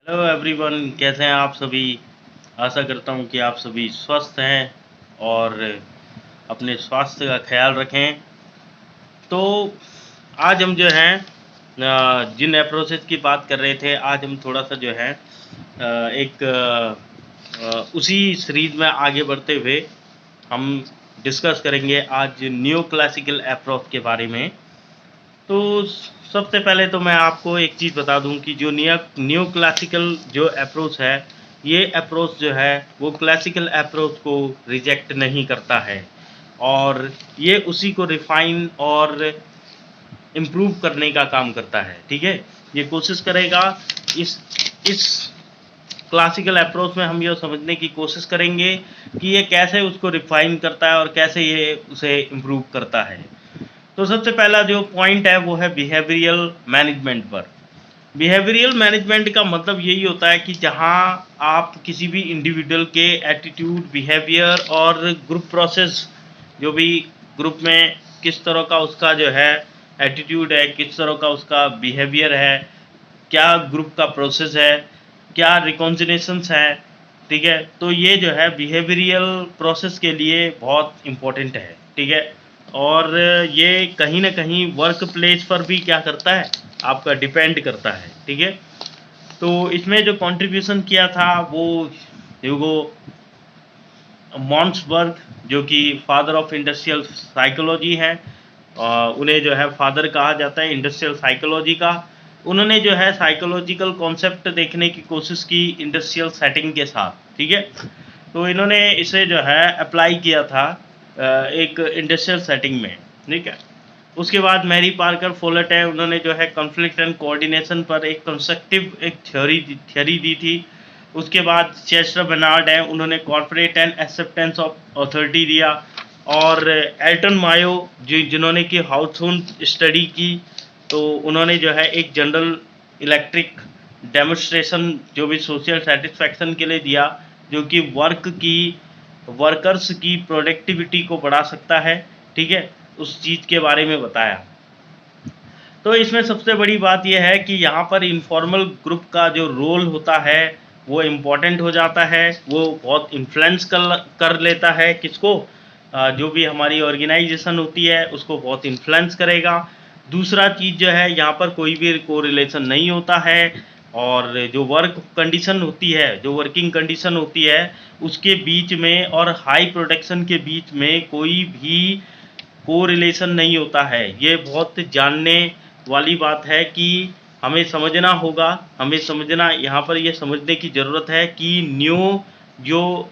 Hello everyone, कैसे हैं आप सभी। आशा करता हूं कि आप सभी स्वस्थ हैं और अपने स्वास्थ्य का ख्याल रखें। तो आज हम जो हैं जिन अप्रोचेस की बात कर रहे थे, आज हम थोड़ा सा जो है एक उसी सीरीज में आगे बढ़ते हुए हम डिस्कस करेंगे आज न्यू क्लासिकल अप्रोच के बारे में। तो सबसे पहले तो मैं आपको एक चीज़ बता दूं कि जो न्यू क्लासिकल जो अप्रोच है, ये अप्रोच जो है वो क्लासिकल अप्रोच को रिजेक्ट नहीं करता है और ये उसी को रिफाइन और इम्प्रूव करने का काम करता है। ठीक है, ये कोशिश करेगा इस क्लासिकल अप्रोच में हम ये समझने की कोशिश करेंगे कि ये कैसे उसको रिफाइन करता है और कैसे ये उसे इम्प्रूव करता है। तो सबसे पहला जो पॉइंट है वो है बिहेवियरल मैनेजमेंट पर। बिहेवियरल मैनेजमेंट का मतलब यही होता है कि जहां आप किसी भी इंडिविजुअल के एटीट्यूड, बिहेवियर और ग्रुप प्रोसेस, जो भी ग्रुप में किस तरह का उसका जो है एटीट्यूड है, किस तरह का उसका बिहेवियर है, क्या ग्रुप का प्रोसेस है, क्या रिकॉन्सिलेशंस है। ठीक है, तो ये जो है बिहेवियरल प्रोसेस के लिए बहुत इम्पोर्टेंट है। ठीक है, और ये कहीं ना कहीं वर्क प्लेस पर भी क्या करता है, आपका डिपेंड करता है। ठीक है, तो इसमें जो कंट्रीब्यूशन किया था वो ह्यूगो मॉन्सबर्ग, जो कि फादर ऑफ इंडस्ट्रियल साइकोलॉजी है, उन्हें जो है फादर कहा जाता है इंडस्ट्रियल साइकोलॉजी का। उन्होंने जो है साइकोलॉजिकल कॉन्सेप्ट देखने की कोशिश की इंडस्ट्रियल सेटिंग के साथ। ठीक है, तो इन्होंने इसे जो है अप्लाई किया था एक इंडस्ट्रियल सेटिंग में। ठीक है, उसके बाद मैरी पार्कर फोलेट है, उन्होंने जो है कॉन्फ्लिक्ट एंड कोऑर्डिनेशन पर एक कंस्ट्रक्टिव एक थ्योरी दी थी। उसके बाद चेस्टर बेनार्ड है, उन्होंने corporate and acceptance of authority दिया। और एल्टन मायो जिन्होंने कि हाउसहोल्ड स्टडी की, तो उन्होंने जो है एक जनरल इलेक्ट्रिक डेमोन्स्ट्रेशन जो भी सोशल सेटिस्फैक्शन के लिए दिया, जो कि वर्कर्स की प्रोडक्टिविटी को बढ़ा सकता है। ठीक है, उस चीज़ के बारे में बताया। तो इसमें सबसे बड़ी बात यह है कि यहाँ पर इनफॉर्मल ग्रुप का जो रोल होता है वो इम्पोर्टेंट हो जाता है, वो बहुत इन्फ्लुएंस कर लेता है किसको, जो भी हमारी ऑर्गेनाइजेशन होती है उसको बहुत इन्फ्लुएंस करेगा। दूसरा चीज़ जो है, यहाँ पर कोई भी कोरिलेशन नहीं होता है और जो वर्क कंडीशन होती है, जो वर्किंग कंडीशन होती है उसके बीच में और हाई प्रोडक्शन के बीच में कोई भी कोरिलेशन नहीं होता है। ये बहुत जानने वाली बात है कि हमें समझना होगा, हमें समझना, यहाँ पर ये समझने की ज़रूरत है कि न्यू जो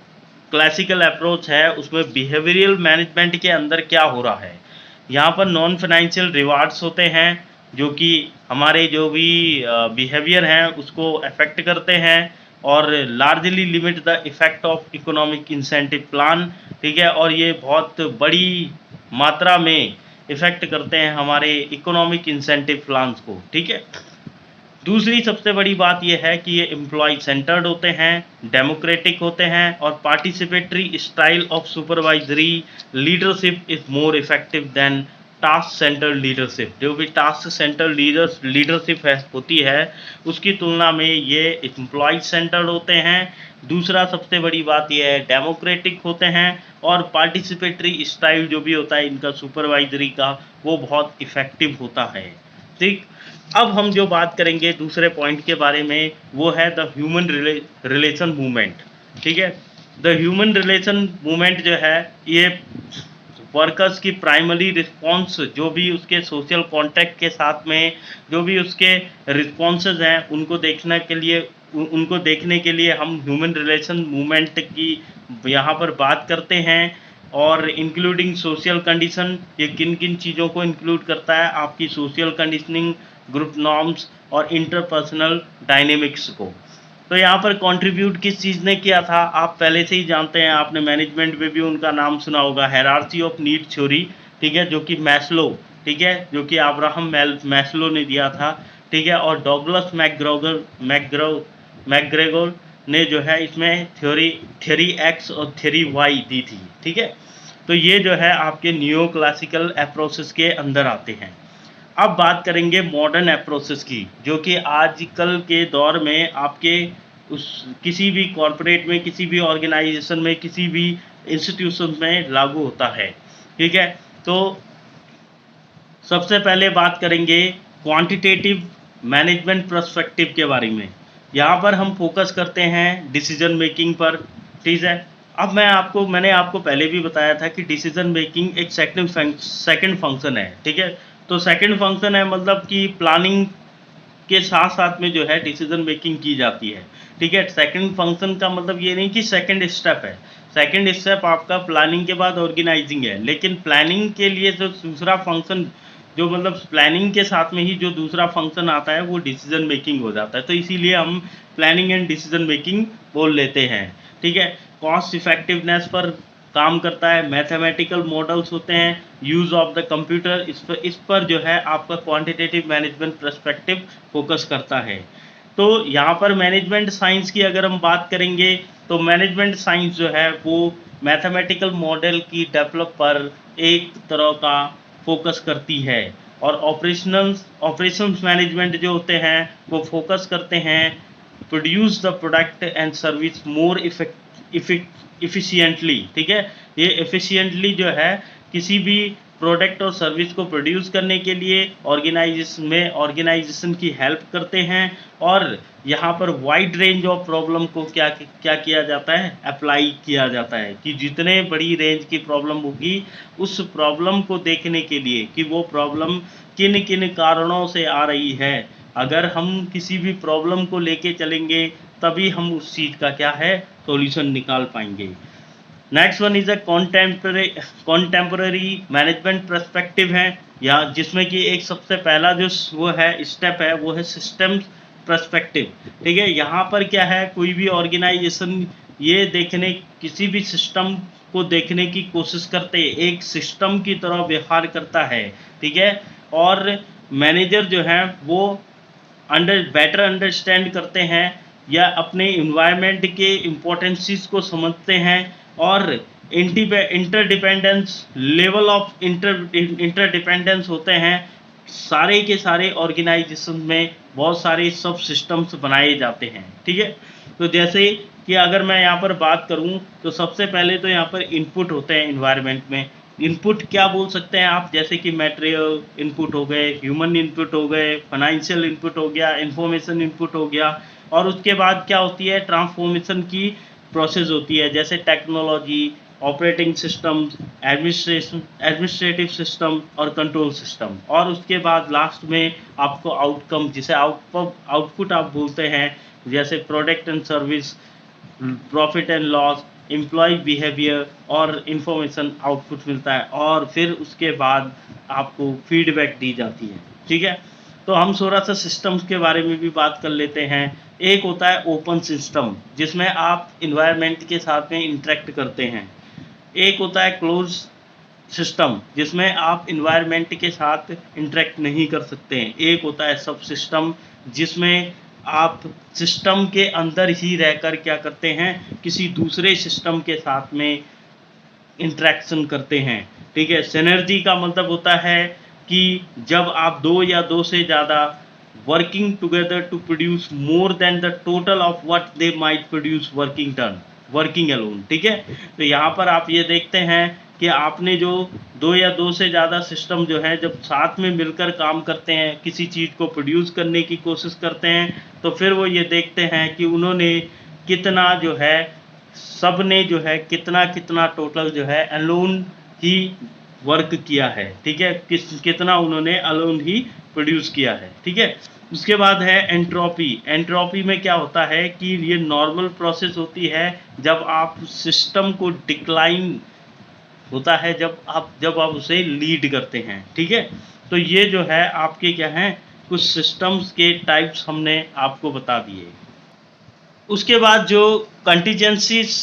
क्लासिकल अप्रोच है उसमें बिहेवियरल मैनेजमेंट के अंदर क्या हो रहा है। यहाँ पर नॉन फाइनेंशियल रिवार्ड्स होते हैं जो कि हमारे जो भी बिहेवियर हैं उसको अफेक्ट करते हैं और largely limit the effect of economic incentive plan. ठीक है, और ये बहुत बड़ी मात्रा में इफ़ेक्ट करते हैं हमारे इकोनॉमिक इंसेंटिव प्लान्स को। ठीक है, दूसरी सबसे बड़ी बात यह है कि ये एम्प्लॉय सेंटर्ड होते हैं, डेमोक्रेटिक होते हैं और participatory style of supervisory leadership is more effective than task centred leadership. जो भी टास्क सेंटर्ड लीडरशिप है होती है उसकी तुलना में ये एम्प्लॉय सेंटर्ड होते हैं। दूसरा सबसे बड़ी बात यह है डेमोक्रेटिक होते हैं और पार्टिसिपेटरी स्टाइल जो भी होता है इनका सुपरवाइजरी का वो बहुत इफ़ेक्टिव होता है। ठीक, अब हम जो बात करेंगे दूसरे पॉइंट के बारे में वो है द ह्यूमन रिलेशन मूवमेंट। ठीक है, द ह्यूमन रिलेशन मूवमेंट जो है ये वर्कर्स की प्राइमरी रिस्पॉन्स, जो भी उसके सोशल कॉन्टैक्ट के साथ में जो भी उसके रिस्पॉन्सेज हैं उनको देखने के लिए हम ह्यूमन रिलेशन मूवमेंट की यहाँ पर बात करते हैं। और इंक्लूडिंग सोशल कंडीशन, ये किन किन चीज़ों को इंक्लूड करता है, आपकी सोशल कंडीशनिंग, ग्रुप नॉर्म्स और इंटरपर्सनल डायनेमिक्स को। तो यहाँ पर कंट्रीब्यूट किस चीज़ ने किया था आप पहले से ही जानते हैं, आपने मैनेजमेंट में भी उनका नाम सुना होगा, हायरार्की ऑफ नीड थ्योरी। ठीक है, जो कि मैस्लो, ठीक है, जो कि अब्राहम मैस्लो ने दिया था। ठीक है, और डॉगलस मैकग्रेगोर ने जो है इसमें थ्योरी एक्स और थ्योरी वाई दी थी। ठीक है, तो ये जो है आपके न्यू क्लासिकल अप्रोचेस के अंदर आते हैं। अब बात करेंगे मॉडर्न अप्रोचेस की, जो कि आजकल के दौर में आपके उस किसी भी कॉरपोरेट में, किसी भी ऑर्गेनाइजेशन में, किसी भी इंस्टीट्यूशन में लागू होता है। ठीक है, तो सबसे पहले बात करेंगे क्वांटिटेटिव मैनेजमेंट पर्सपेक्टिव के बारे में। यहाँ पर हम फोकस करते हैं डिसीजन मेकिंग पर। ठीक है, अब मैंने आपको पहले भी बताया था कि डिसीजन मेकिंग एक सेकंड फंक्शन है। ठीक है, तो सेकंड फंक्शन है, मतलब कि प्लानिंग के साथ साथ में जो है डिसीजन मेकिंग की जाती है। ठीक है, सेकंड फंक्शन का मतलब ये नहीं कि सेकंड स्टेप है। सेकंड स्टेप आपका प्लानिंग के बाद ऑर्गेनाइजिंग है, लेकिन प्लानिंग के लिए जो दूसरा फंक्शन, जो मतलब प्लानिंग के साथ में ही जो दूसरा फंक्शन आता है वो डिसीजन मेकिंग हो जाता है। तो इसीलिए हम प्लानिंग एंड डिसीजन मेकिंग बोल लेते हैं। ठीक है, कॉस्ट इफेक्टिवनेस पर काम करता है, मैथमेटिकल मॉडल्स होते हैं, यूज़ ऑफ द कंप्यूटर, इस पर जो है आपका क्वांटिटेटिव मैनेजमेंट पर्सपेक्टिव फोकस करता है। तो यहाँ पर मैनेजमेंट साइंस की अगर हम बात करेंगे, तो मैनेजमेंट साइंस जो है वो मैथमेटिकल मॉडल की डेवलप पर एक तरह का फोकस करती है, और ऑपरेशंस मैनेजमेंट जो होते हैं वो फोकस करते हैं produce the product and service more efficiently. ठीक है, ये एफिशिएंटली जो है किसी भी प्रोडक्ट और सर्विस को प्रोड्यूस करने के लिए ऑर्गेनाइजेशन की हेल्प करते हैं, और यहाँ पर वाइड रेंज ऑफ प्रॉब्लम को क्या क्या किया जाता है, अप्लाई किया जाता है, कि जितने बड़ी रेंज की प्रॉब्लम होगी उस प्रॉब्लम को देखने के लिए कि वो प्रॉब्लम किन किन कारणों से आ रही है। अगर हम किसी भी प्रॉब्लम को लेके चलेंगे तभी हम उस चीज़ का क्या है, सॉल्यूशन निकाल पाएंगे। Next one is a contemporary management perspective है, या जिसमें कि एक सबसे पहला जो वो है स्टेप है वो है सिस्टम्स पर्सपेक्टिव। ठीक है, यहाँ पर क्या है, कोई भी ऑर्गेनाइजेशन ये देखने, किसी भी सिस्टम को देखने की कोशिश करते हैं, एक सिस्टम की तरह व्यवहार करता है। ठीक है, और मैनेजर जो है वो बेटर अंडरस्टैंड करते हैं, या अपने इन्वायरमेंट के इम्पोर्टेंसीज को समझते हैं, और इंटरडिपेंडेंस, लेवल ऑफ इंटरडिपेंडेंस होते हैं। सारे के सारे ऑर्गेनाइजेशन में बहुत सारे सब सिस्टम्स बनाए जाते हैं। ठीक है, तो जैसे कि अगर मैं यहाँ पर बात करूँ तो सबसे पहले तो यहाँ पर इनपुट होते हैं इन्वायरमेंट में। इनपुट क्या बोल सकते हैं आप, जैसे कि मटेरियल इनपुट हो गए, ह्यूमन इनपुट हो गए, फाइनेंशियल इनपुट हो गया, इंफॉर्मेशन इनपुट हो गया, और उसके बाद क्या होती है, ट्रांसफॉर्मेशन की प्रोसेस होती है, जैसे technology, operating system, administrative system और कंट्रोल सिस्टम, और उसके बाद लास्ट में आपको आउटकम, जिसे आउटपुट आप बोलते हैं, जैसे product and service, profit and loss, employ behaviour और इंफॉर्मेशन आउटपुट मिलता है, और फिर उसके बाद आपको फीडबैक दी जाती है। ठीक है, तो हम थोड़ा सा सिस्टम्स के बारे में भी बात कर लेते हैं। एक होता है ओपन सिस्टम, जिसमें आप इन्वायरमेंट के साथ में इंटरेक्ट करते हैं। एक होता है क्लोज सिस्टम, जिसमें आप इन्वायरमेंट के साथ इंटरेक्ट नहीं कर सकते हैं। एक होता है सब सिस्टम, जिसमें आप सिस्टम के अंदर ही रहकर क्या करते हैं, किसी दूसरे सिस्टम के साथ में इंटरेक्शन करते हैं। ठीक है, सिनर्जी का मतलब होता है कि जब आप दो या दो से ज़्यादा working together to produce more than the total of what they might produce working alone. ठीक है, तो यहाँ पर आप ये देखते हैं कि आपने जो दो या दो से ज़्यादा सिस्टम जो है जब साथ में मिलकर काम करते हैं, किसी चीज़ को प्रोड्यूस करने की कोशिश करते हैं, तो फिर वो ये देखते हैं कि उन्होंने कितना जो है, सब ने जो है कितना टोटल जो है अलोन ही वर्क किया है। ठीक है, कितना उन्होंने अलोन ही प्रोड्यूस किया है। ठीक है, उसके बाद है एंट्रोपी। एंट्रोपी में क्या होता है कि ये नॉर्मल प्रोसेस होती है जब आप सिस्टम को डिक्लाइन होता है, जब आप उसे लीड करते हैं। ठीक है, तो ये जो है आपके क्या हैं, कुछ सिस्टम्स के टाइप्स हमने आपको बता दिए। उसके बाद जो कंटीजेंसीज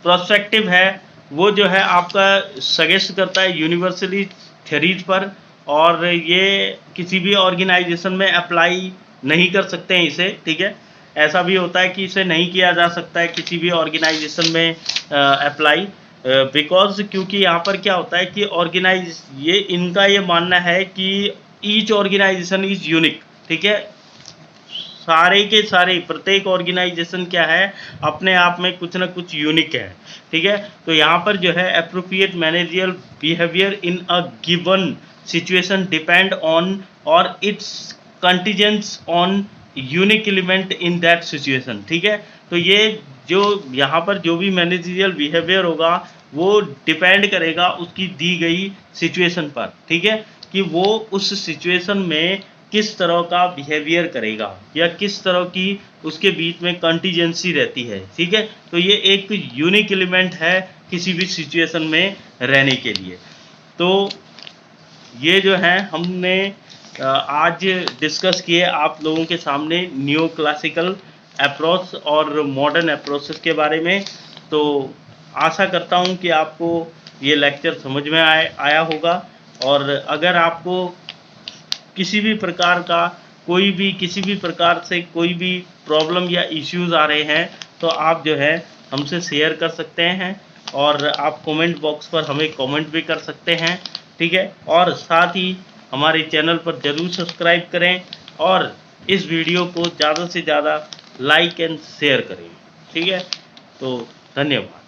प्रोस्पेक्टिव है, वो जो है आपका सजेस्ट करता है यूनिवर्सली थ्योरीज पर, और ये किसी भी ऑर्गेनाइजेशन में अप्लाई नहीं कर सकते हैं इसे। ठीक है, ऐसा भी होता है कि इसे नहीं किया जा सकता है किसी भी ऑर्गेनाइजेशन में अप्लाई, बिकॉज क्योंकि यहाँ पर क्या होता है कि इनका ये मानना है कि ईच ऑर्गेनाइजेशन इज यूनिक, ठीक है। सारे के सारे प्रत्येक ऑर्गेनाइजेशन क्या है, अपने आप में कुछ ना कुछ यूनिक है, ठीक है। तो यहाँ पर जो है appropriate managerial behaviour in a given situation depend on और it's contingent on unique element in that situation, ठीक है। तो ये जो यहाँ पर जो भी मैनेजरियल बिहेवियर होगा वो डिपेंड करेगा उसकी दी गई सिचुएशन पर, ठीक है, कि वो उस सिचुएशन में किस तरह का बिहेवियर करेगा या किस तरह की उसके बीच में कंटीजेंसी रहती है, ठीक है। तो ये एक यूनिक एलिमेंट है किसी भी सिचुएशन में रहने के लिए। तो ये जो है हमने आज डिस्कस किए आप लोगों के सामने न्यू क्लासिकल अप्रोच और मॉडर्न अप्रोचेस के बारे में। तो आशा करता हूँ कि आपको ये लेक्चर समझ में आया होगा, और अगर आपको किसी भी प्रकार का किसी भी प्रकार से कोई भी प्रॉब्लम या इश्यूज आ रहे हैं तो आप जो है हमसे शेयर कर सकते हैं, और आप कमेंट बॉक्स पर हमें कमेंट भी कर सकते हैं, ठीक है। और साथ ही हमारे चैनल पर ज़रूर सब्सक्राइब करें और इस वीडियो को ज़्यादा से ज़्यादा लाइक एंड शेयर करें, ठीक है। तो धन्यवाद।